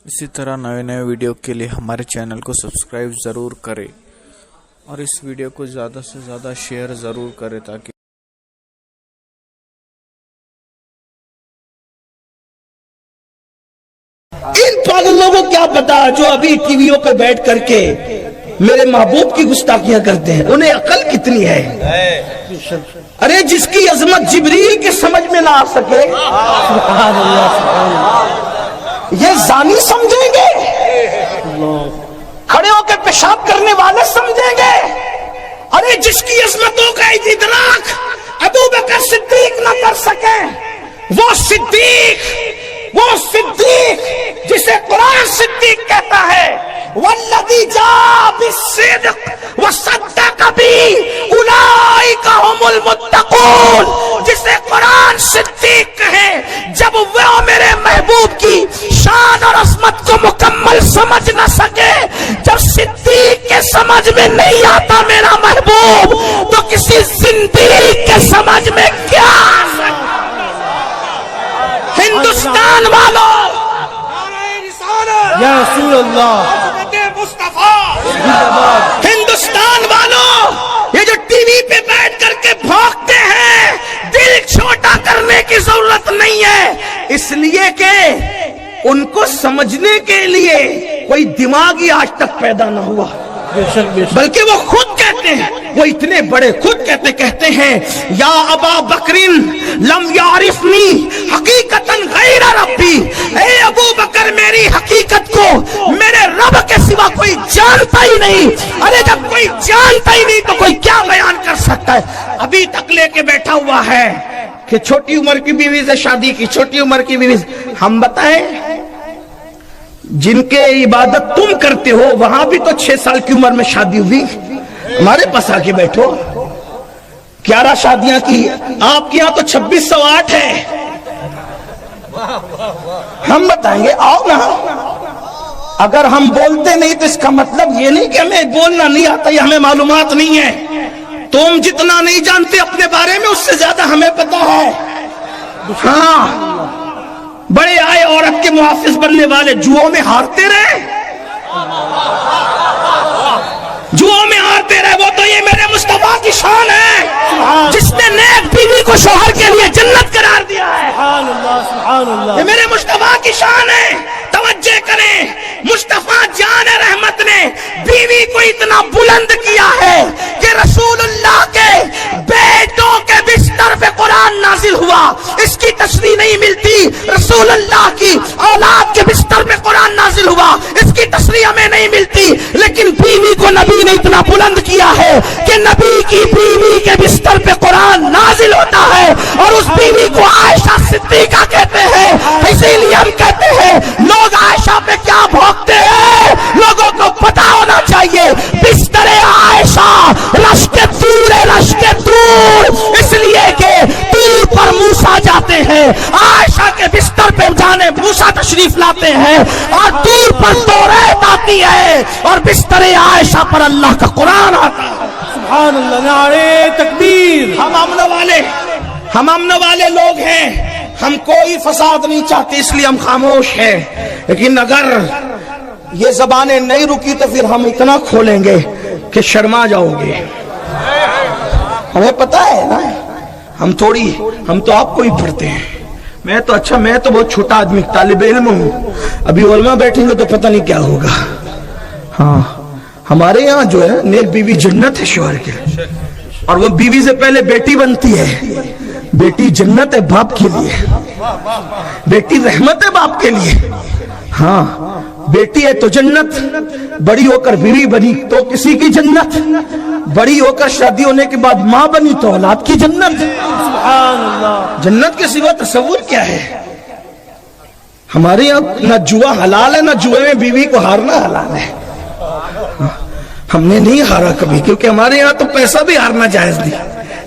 इसी तरह नए नए वीडियो के लिए हमारे चैनल को सब्सक्राइब ज़रूर करें और इस वीडियो को ज़्यादा से ज़्यादा शेयर ज़रूर करें ताकि इन पागलों को क्या पता जो अभी टीवियों पे बैठ करके मेरे महबूब की गुस्ताखियां करते हैं, उन्हें अकल कितनी है। अरे जिसकी अजमत जिब्रील के समझ में ना आ सके ये जानी समझेंगे, खड़े होकर पेशाब करने वाले समझेंगे। अरे जिसकी अजमतों का इदराक अबू बकर सिद्दीक ना कर सके, वो सिद्दीक जिसे कुरान सिद्दीक कहता है, वल्लज़ी जा बिस्सिद्क़ व सद्दक़ बिही उलाइका हुमुल मुत्तक़ून, जिसे कुरान सिद्दीक कहे जब वो मेरे महबूब की शान और अज़मत को मुकम्मल समझ न सके, जब सिद्दीक के समझ में नहीं आता मेरा महबूब, तो किसी ज़िंदीक के समझ में क्या आ सकता। हिंदुस्तान वालों, या रसूल अल्लाह, हिंदुस्तान वालों, ये जो टीवी पे बैठ करके भौंकते हैं, दिल छोटा करने की जरूरत नहीं है, इसलिए कि उनको समझने के लिए कोई दिमाग ही आज तक पैदा न हुआ। बल्कि वो खुद कहते हैं, वो इतने बड़े खुद कहते हैं, या अबा बकरिन लम यारिफनी हकीकतन गैर रब्बी, ए अबू बकर मेरी हकीकत को मेरे रब के सिवा कोई जानता ही नहीं। अरे जब कोई जानता ही नहीं तो कोई क्या बयान कर सकता है। अभी तक लेके बैठा हुआ है कि छोटी उम्र की बीवी से शादी की, छोटी उम्र की बीवी से। हम बताएं, जिनके इबादत तुम करते हो वहां भी तो 6 साल की उम्र में शादी हुई। हमारे पास आके बैठो, 11 शादियां की, आपके यहाँ तो 2608 है। हम बताएंगे, आओ ना। अगर हम बोलते नहीं तो इसका मतलब ये नहीं कि हमें बोलना नहीं आता या हमें मालूमात नहीं है। तुम जितना नहीं जानते अपने बारे में उससे ज्यादा हमें पता है। हाँ, बड़े आए औरत के मुहाफिज बनने वाले जुओं में हारते रहे, जुओं में हारते रहे। वो तो ये मेरे मुस्तफा की शान है जिसने नेक बीवी को शौहर के लिए जन्नत करार दिया है। ये मेरे मुस्तफा की शान है। तवज्जो करें, मुस्तफा जान रहमत ने बीवी को इतना बुलंद किया है कि रसूलुल्लाह के बेटों के बिस्तर पे कुरान नाजिल हुआ। इसकी तशरीह नहीं मिलती। रसूलुल्लाह की औलाद के बिस्तर पे कुरान नाजिल हुआ, इसकी तशरीह हमें नहीं मिलती। लेकिन बीवी को नबी ने इतना बुलंद किया है कि नबी की बीवी के बिस्तर पे कुरान नाजिल होता है और उस बीवी को आयशा सिद्दीका कहते हैं। इसीलिए हम कहते हैं लोग आयशा पे क्या भौंकते हैं, लोगों को पता होना चाहिए बिस्तरे आयशा रश्के दूर, इसलिए कि दूर पर मूसा जाते हैं, आयशा के बिस्तर पे जाने मूसा तशरीफ लाते हैं, और दूर पर तौरात आती है और बिस्तरे आयशा पर अल्लाह का कुरान आता है। सुभान अल्लाह, नारे तकबीर। हम अमन वाले लोग हैं, हम कोई फसाद नहीं चाहते, इसलिए हम खामोश हैं। लेकिन अगर ये जबानें नहीं रुकी तो फिर हम इतना खोलेंगे कि शर्मा जाओगे। हमें पता है ना, हम तो आपको ही पढ़ते हैं। मैं तो बहुत छोटा आदमी, तालिब इल्म हूँ। अभी उलमा बैठेंगे तो पता नहीं क्या होगा। हाँ, हमारे यहाँ जो है नेक बीवी जन्नत है शौहर के, और वो बीवी से पहले बेटी बनती है। बेटी जन्नत है बाप के लिए, बेटी रहमत है बाप के लिए। हाँ, बेटी है तो जन्नत, बड़ी होकर बीवी बनी तो किसी की जन्नत, बड़ी होकर शादी होने के बाद माँ बनी तो औलाद की जन्नत। जन्नत के सिवा तस्वुर क्या है। हमारे यहाँ ना जुआ हलाल है, ना जुए में बीवी को हारना हलाल है। हमने नहीं हारा कभी, क्योंकि हमारे यहाँ तो पैसा भी हारना जायज नहीं।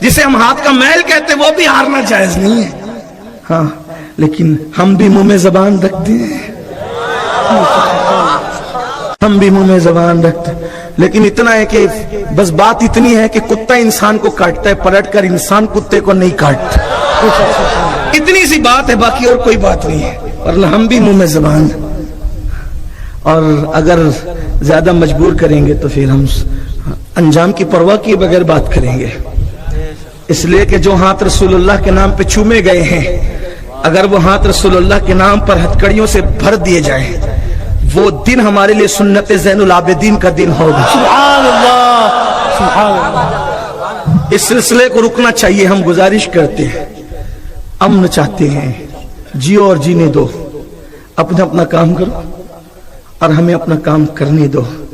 जिसे हम हाथ का मैल कहते वो भी हारना जायज नहीं है। हाँ, लेकिन हम भी मुंह में जबान रखते हैं, हम भी मुंह में जबान रखते हैं। लेकिन इतना है कि बस बात इतनी है कि कुत्ता इंसान को काटता है, पलटकर इंसान कुत्ते को नहीं काटता। इतनी सी बात है, बाकी और कोई बात नहीं है। और हम भी मुंह में जबान اور اگر زیادہ مجبور کریں گے تو پھر ہم انجام کی پرواہ کیے بغیر بات کریں گے. اس لیے کہ جو ہاتھ رسول اللہ کے نام پہ چومے گئے ہیں، اگر وہ ہاتھ رسول اللہ کے نام پر ہتھکڑیوں سے بھر دیے جائیں، وہ دن ہمارے لیے سنت زین العابدین کا دن ہوگا. سبحان اللہ، سبحان اللہ. اس سلسلے کو رکنا چاہیے. ہم گزارش کرتے ہیں، امن چاہتے ہیں، جیو اور جینے دو. اپنا کام کرو اور ہمیں اپنا کام کرنے دو.